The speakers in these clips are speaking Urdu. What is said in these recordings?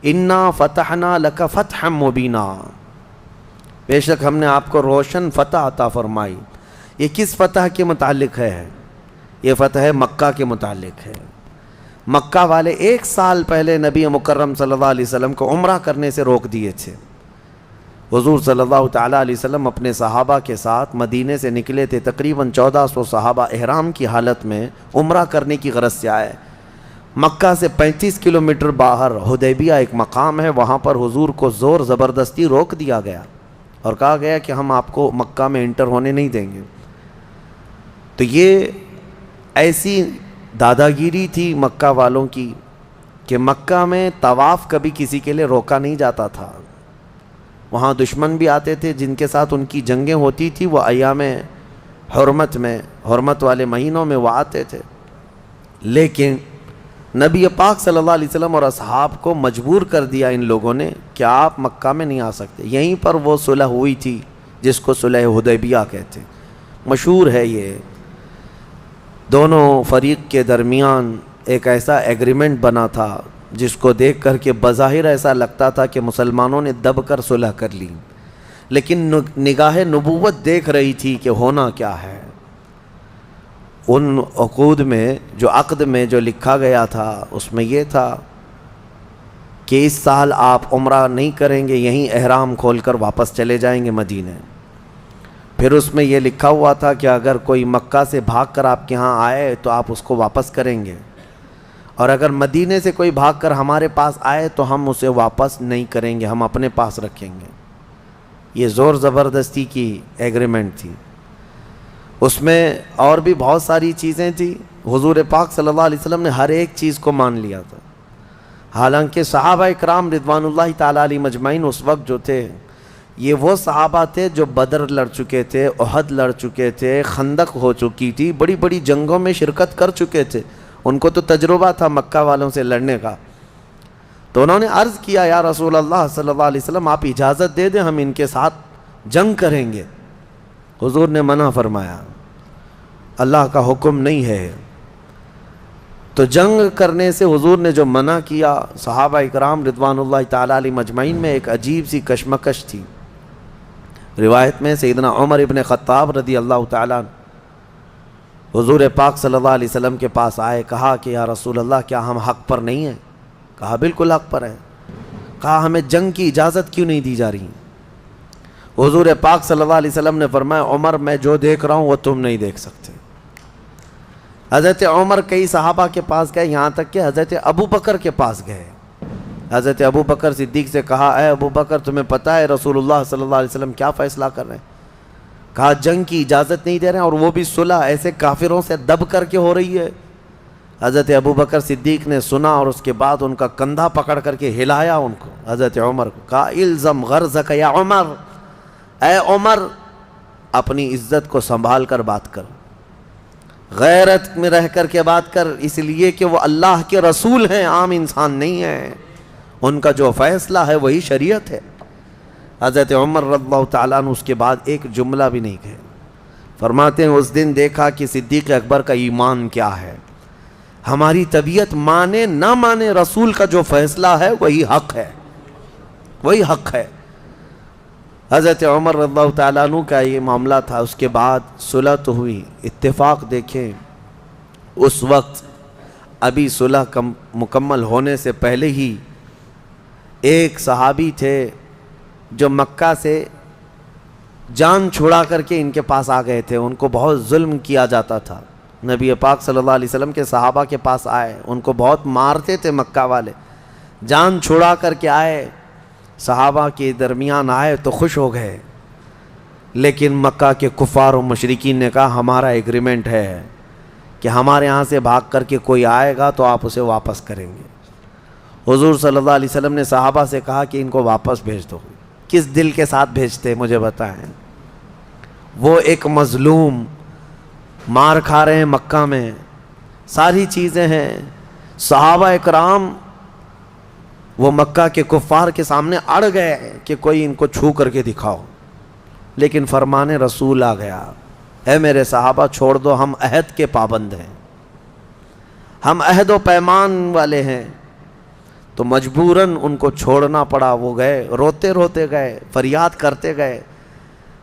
انا فتحنا لک فتحا مبینا، بے شک ہم نے آپ کو روشن فتح عطا فرمائی۔ یہ کس فتح کے متعلق ہے؟ یہ فتح مکہ کے متعلق ہے۔ مکہ والے 1 سال پہلے نبی مکرم صلی اللہ علیہ وسلم کو عمرہ کرنے سے روک دیے تھے۔ حضور صلی اللہ تعالیٰ علیہ وسلم اپنے صحابہ کے ساتھ مدینے سے نکلے تھے، تقریباً 1400 صحابہ احرام کی حالت میں عمرہ کرنے کی غرض سے آئے۔ مکہ سے 35 کلومیٹر باہر حدیبیہ ایک مقام ہے، وہاں پر حضور کو زور زبردستی روک دیا گیا اور کہا گیا کہ ہم آپ کو مکہ میں انٹر ہونے نہیں دیں گے۔ تو یہ ایسی داداگیری تھی مکہ والوں کی کہ مکہ میں طواف کبھی کسی کے لیے روکا نہیں جاتا تھا۔ وہاں دشمن بھی آتے تھے جن کے ساتھ ان کی جنگیں ہوتی تھی، وہ ایام حرمت میں، حرمت والے مہینوں میں وہ آتے تھے، لیکن نبی پاک صلی اللہ علیہ وسلم اور اصحاب کو مجبور کر دیا ان لوگوں نے کہ آپ مکہ میں نہیں آ سکتے۔ یہیں پر وہ صلح ہوئی تھی جس کو صلح حدیبیہ کہتے ہیں، مشہور ہے یہ۔ دونوں فریق کے درمیان ایک ایسا ایگریمنٹ بنا تھا جس کو دیکھ کر کے بظاہر ایسا لگتا تھا کہ مسلمانوں نے دب کر صلح کر لی، لیکن نگاہ نبوت دیکھ رہی تھی کہ ہونا کیا ہے۔ ان عقود میں، جو عقد میں جو لکھا گیا تھا، اس میں یہ تھا کہ اس سال آپ عمرہ نہیں کریں گے، یہیں احرام کھول کر واپس چلے جائیں گے مدینے۔ پھر اس میں یہ لکھا ہوا تھا کہ اگر کوئی مکہ سے بھاگ کر آپ کے ہاں آئے تو آپ اس کو واپس کریں گے، اور اگر مدینے سے کوئی بھاگ کر ہمارے پاس آئے تو ہم اسے واپس نہیں کریں گے، ہم اپنے پاس رکھیں گے۔ یہ زور زبردستی کی ایگریمنٹ تھی۔ اس میں اور بھی بہت ساری چیزیں تھیں، حضور پاک صلی اللہ علیہ وسلم نے ہر ایک چیز کو مان لیا تھا۔ حالانکہ صحابہ اکرام رضوان اللہ تعالیٰ علیہ مجمعین اس وقت جو تھے، یہ وہ صحابہ تھے جو بدر لڑ چکے تھے، احد لڑ چکے تھے، خندق ہو چکی تھی، بڑی بڑی جنگوں میں شرکت کر چکے تھے، ان کو تو تجربہ تھا مکہ والوں سے لڑنے کا۔ تو انہوں نے عرض کیا، یا رسول اللہ صلی اللہ علیہ وسلم آپ اجازت دے دیں، ہم ان کے ساتھ جنگ کریں گے۔ حضور نے منع فرمایا، اللہ کا حکم نہیں ہے۔ تو جنگ کرنے سے حضور نے جو منع کیا، صحابہ اکرام رضوان اللہ تعالیٰ علیہ مجمعین میں ایک عجیب سی کشمکش تھی۔ روایت میں سیدنا عمر ابن خطاب رضی اللہ تعالیٰ عنہ حضور پاک صلی اللہ علیہ وسلم کے پاس آئے، کہا کہ یا رسول اللہ کیا ہم حق پر نہیں ہیں؟ کہا بالکل حق پر ہیں۔ کہا ہمیں جنگ کی اجازت کیوں نہیں دی جا رہی؟ حضور پاک صلی اللہ علیہ وسلم نے فرمایا، عمر میں جو دیکھ رہا ہوں وہ تم نہیں دیکھ سکتے۔ حضرت عمر کئی صحابہ کے پاس گئے، یہاں تک کہ حضرت ابو بکر کے پاس گئے۔ حضرت ابو بکر صدیق سے کہا، اے ابو بکر تمہیں پتہ ہے رسول اللہ صلی اللہ علیہ وسلم کیا فیصلہ کر رہے ہیں؟ کہا جنگ کی اجازت نہیں دے رہے ہیں، اور وہ بھی صلح ایسے کافروں سے دب کر کے ہو رہی ہے۔ حضرت ابو بکر صدیق نے سنا اور اس کے بعد ان کا کندھا پکڑ کر کے ہلایا ان کو، حضرت عمر کو، کہا الزم غرضک یا عمر، اے عمر اپنی عزت کو سنبھال کر بات کر، غیرت میں رہ کر کے بات کر، اس لیے کہ وہ اللہ کے رسول ہیں، عام انسان نہیں ہیں، ان کا جو فیصلہ ہے وہی شریعت ہے۔ حضرت عمر رضی اللہ تعالیٰ عنہ اس کے بعد ایک جملہ بھی نہیں کہے۔ فرماتے ہیں اس دن دیکھا کہ صدیق اکبر کا ایمان کیا ہے۔ ہماری طبیعت مانے نہ مانے، رسول کا جو فیصلہ ہے وہی حق ہے، وہی حق ہے۔ حضرت عمر رضی اللہ تعالیٰ عنہ کا یہ معاملہ تھا۔ اس کے بعد صلح تو ہوئی، اتفاق دیکھیں اس وقت ابھی صلح مکمل ہونے سے پہلے ہی ایک صحابی تھے جو مکہ سے جان چھڑا کر کے ان کے پاس آ گئے تھے، ان کو بہت ظلم کیا جاتا تھا۔ نبی پاک صلی اللہ علیہ وسلم کے صحابہ کے پاس آئے، ان کو بہت مارتے تھے مکہ والے، جان چھڑا کر کے آئے، صحابہ کے درمیان آئے تو خوش ہو گئے، لیکن مکہ کے کفار و مشرکین نے کہا ہمارا ایگریمنٹ ہے کہ ہمارے یہاں سے بھاگ کر کے کوئی آئے گا تو آپ اسے واپس کریں گے۔ حضور صلی اللہ علیہ وسلم نے صحابہ سے کہا کہ ان کو واپس بھیج دو۔ کس دل کے ساتھ بھیجتے مجھے بتائیں؟ وہ ایک مظلوم، مار کھا رہے ہیں مکہ میں، ساری چیزیں ہیں، صحابہ اکرام وہ مکہ کے کفار کے سامنے اڑ گئے کہ کوئی ان کو چھو کر کے دکھاؤ، لیکن فرمان رسول آ گیا، اے میرے صحابہ چھوڑ دو، ہم عہد کے پابند ہیں، ہم عہد و پیمان والے ہیں، تو مجبوراً ان کو چھوڑنا پڑا، وہ گئے، روتے روتے گئے، فریاد کرتے گئے،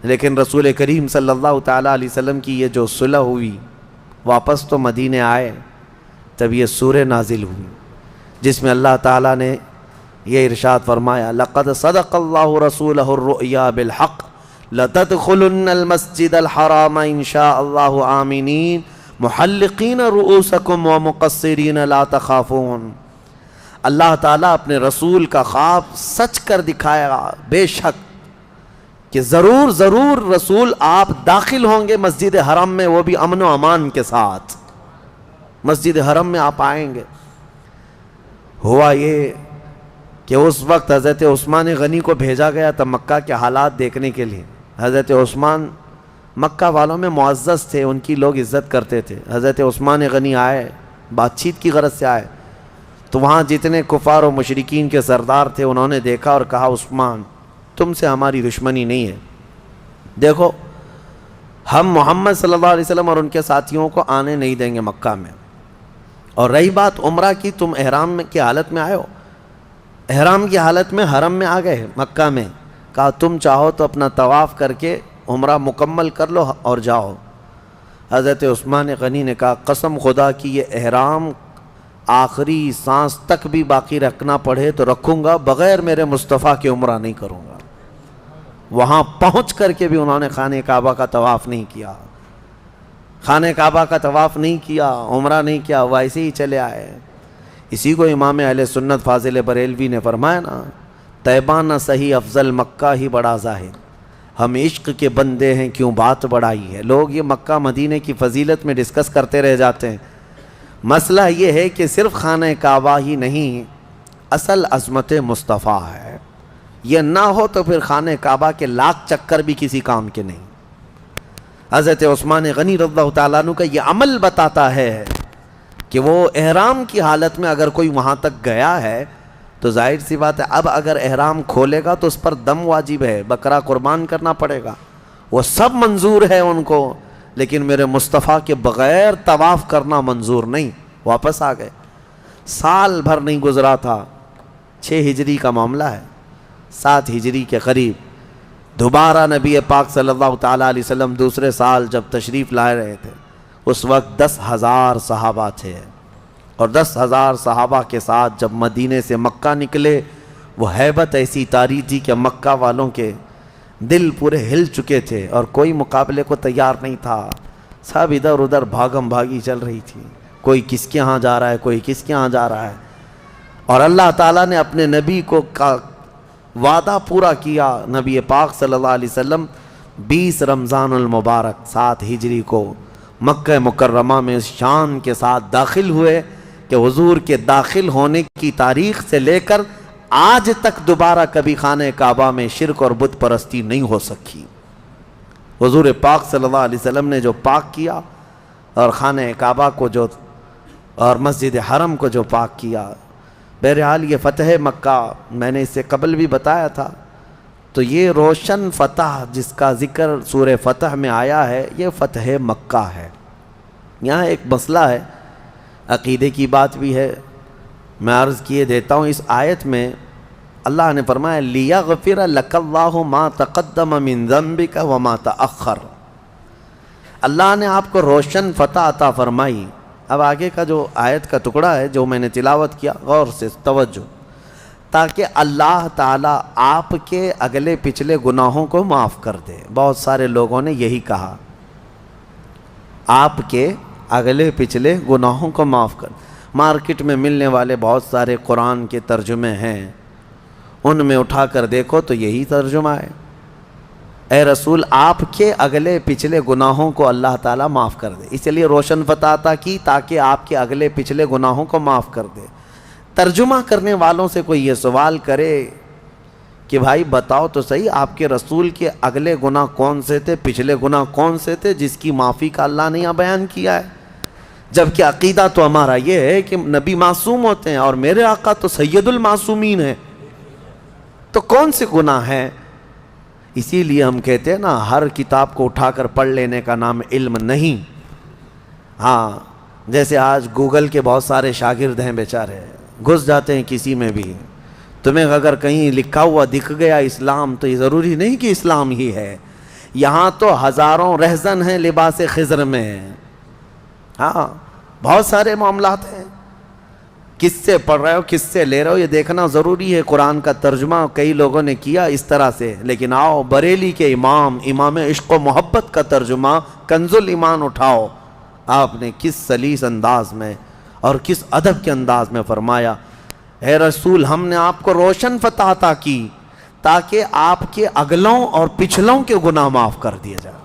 لیکن رسول کریم صلی اللہ تعالیٰ علیہ وسلم کی یہ جو صلح ہوئی، واپس تو مدینے آئے، تب یہ سورہ نازل ہوئی جس میں اللہ تعالیٰ نے یہ ارشاد فرمایا، لَقَدْ صَدَقَ اللَّهُ رَسُولَهُ الرُّؤْيَا بِالْحَقِّ لَتَدْخُلُنَّ الْمَسْجِدَ الْحَرَامَ إِنْ شَاءَ اللَّهُ آمِنِينَ مُحَلِّقِينَ رُؤُوسَكُمْ وَمُقَصِّرِينَ لَا تَخَافُونَ۔ اللہ تعالیٰ اپنے رسول کا خواب سچ کر دکھایا، بے شک کہ ضرور ضرور رسول آپ داخل ہوں گے مسجد حرم میں، وہ بھی امن و امان کے ساتھ مسجد حرم میں آپ آئیں گے۔ ہوا یہ کہ اس وقت حضرت عثمان غنی کو بھیجا گیا تھا مکہ کے حالات دیکھنے کے لیے۔ حضرت عثمان مکہ والوں میں معزز تھے، ان کی لوگ عزت کرتے تھے۔ حضرت عثمان غنی آئے، بات چیت کی غرض سے آئے، تو وہاں جتنے کفار و مشرکین کے سردار تھے انہوں نے دیکھا اور کہا، عثمان تم سے ہماری دشمنی نہیں ہے، دیکھو ہم محمد صلی اللہ علیہ وسلم اور ان کے ساتھیوں کو آنے نہیں دیں گے مکہ میں، اور رہی بات عمرہ کی، تم احرام کی حالت میں آئے ہو، احرام کی حالت میں حرم میں آ گئے مکہ میں، کہا تم چاہو تو اپنا طواف کر کے عمرہ مکمل کر لو اور جاؤ۔ حضرت عثمان غنی نے کہا، قسم خدا کی یہ احرام آخری سانس تک بھی باقی رکھنا پڑے تو رکھوں گا، بغیر میرے مصطفیٰ کے عمرہ نہیں کروں گا۔ وہاں پہنچ کر کے بھی انہوں نے خانہ کعبہ کا طواف نہیں کیا، خانہ کعبہ کا طواف نہیں کیا، عمرہ نہیں کیا، ویسے ہی چلے آئے۔ اسی کو امام اہل سنت فاضل بریلوی نے فرمایا نا، طیبہ نہ صحیح افضل مکہ ہی بڑا ظاہر، ہم عشق کے بندے ہیں کیوں بات بڑائی ہے۔ لوگ یہ مکہ مدینے کی فضیلت میں ڈسکس کرتے رہ جاتے ہیں، مسئلہ یہ ہے کہ صرف خانہ کعبہ ہی نہیں، اصل عظمت مصطفیٰ ہے، یہ نہ ہو تو پھر خانہ کعبہ کے لاکھ چکر بھی کسی کام کے نہیں۔ حضرت عثمان غنی رضی اللہ تعالیٰ عنہ کا یہ عمل بتاتا ہے کہ وہ احرام کی حالت میں اگر کوئی وہاں تک گیا ہے تو ظاہر سی بات ہے، اب اگر احرام کھولے گا تو اس پر دم واجب ہے، بکرا قربان کرنا پڑے گا، وہ سب منظور ہے ان کو، لیکن میرے مصطفیٰ کے بغیر طواف کرنا منظور نہیں۔ واپس آ گئے، سال بھر نہیں گزرا تھا، 6 ہجری کا معاملہ ہے، 7 ہجری کے قریب دوبارہ نبی پاک صلی اللہ تعالیٰ علیہ وسلم دوسرے سال جب تشریف لائے رہے تھے، اس وقت 10,000 صحابہ تھے، اور 10,000 صحابہ کے ساتھ جب مدینے سے مکہ نکلے، وہ ہیبت ایسی طاری تھی کہ مکہ والوں کے دل پورے ہل چکے تھے اور کوئی مقابلے کو تیار نہیں تھا، سب ادھر ادھر بھاگم بھاگی چل رہی تھی، کوئی کس کے ہاں جا رہا ہے، کوئی کس کے ہاں جا رہا ہے، اور اللہ تعالیٰ نے اپنے نبی کو وعدہ پورا کیا۔ نبی پاک صلی اللہ علیہ وسلم 20 رمضان المبارک 7 ہجری کو مکہ مکرمہ میں اس شان کے ساتھ داخل ہوئے کہ حضور کے داخل ہونے کی تاریخ سے لے کر آج تک دوبارہ کبھی خانہ کعبہ میں شرک اور بت پرستی نہیں ہو سکی۔ حضور پاک صلی اللہ علیہ وسلم نے جو پاک کیا، اور خانہ کعبہ کو جو، اور مسجد حرم کو جو پاک کیا، بہرحال یہ فتح مکہ میں نے اس سے قبل بھی بتایا تھا، تو یہ روشن فتح جس کا ذکر سورہ فتح میں آیا ہے، یہ فتح مکہ ہے۔ یہاں ایک مسئلہ ہے، عقیدے کی بات بھی ہے، میں عرض کیے دیتا ہوں۔ اس آیت میں اللہ نے فرمایا لِيَغْفِرَ لَكَ اللَّهُ مَا تَقَدَّمَ مِن ذَنبِكَ وَمَا تَأَخَّرَ، اللہ نے آپ کو روشن فتح عطا فرمائی۔ اب آگے کا جو آیت کا ٹکڑا ہے جو میں نے تلاوت کیا، غور سے توجہ، تاکہ اللہ تعالیٰ آپ کے اگلے پچھلے گناہوں کو معاف کر دے۔ بہت سارے لوگوں نے یہی کہا، آپ کے اگلے پچھلے گناہوں کو معاف کر۔ مارکیٹ میں ملنے والے بہت سارے قرآن کے ترجمے ہیں، ان میں اٹھا کر دیکھو تو یہی ترجمہ ہے، اے رسول آپ کے اگلے پچھلے گناہوں کو اللہ تعالیٰ معاف کر دے۔ اس لیے روشن فتح عطا کی تاکہ آپ کے اگلے پچھلے گناہوں کو معاف کر دے۔ ترجمہ کرنے والوں سے کوئی یہ سوال کرے کہ بھائی بتاؤ تو صحیح، آپ کے رسول کے اگلے گناہ کون سے تھے، پچھلے گناہ کون سے تھے جس کی معافی کا اللہ نے یہاں بیان کیا ہے؟ جبکہ عقیدہ تو ہمارا یہ ہے کہ نبی معصوم ہوتے ہیں، اور میرے آقا تو سید المعصومین ہیں، تو کون سے گناہ ہیں؟ اسی لیے ہم کہتے ہیں نا، ہر کتاب کو اٹھا کر پڑھ لینے کا نام علم نہیں۔ ہاں، جیسے آج گوگل کے بہت سارے شاگرد ہیں بیچارے، گھس جاتے ہیں کسی میں بھی. تمہیں اگر کہیں لکھا ہوا دکھ گیا اسلام تو یہ ضروری نہیں کہ اسلام ہی ہے. یہاں تو ہزاروں رہزن ہیں لباس خضر میں. ہاں بہت سارے معاملات ہیں. کس سے پڑھ رہے ہو کس سے لے رہے ہو یہ دیکھنا ضروری ہے. قرآن کا ترجمہ کئی لوگوں نے کیا اس طرح سے, لیکن آؤ بریلی کے امام عشق و محبت کا ترجمہ کنز الایمان اٹھاؤ. آپ نے کس سلیس انداز میں اور کس ادب کے انداز میں فرمایا, اے رسول ہم نے آپ کو روشن فتح عطا کی تاکہ آپ کے اگلوں اور پچھلوں کے گناہ معاف کر دیے جائیں.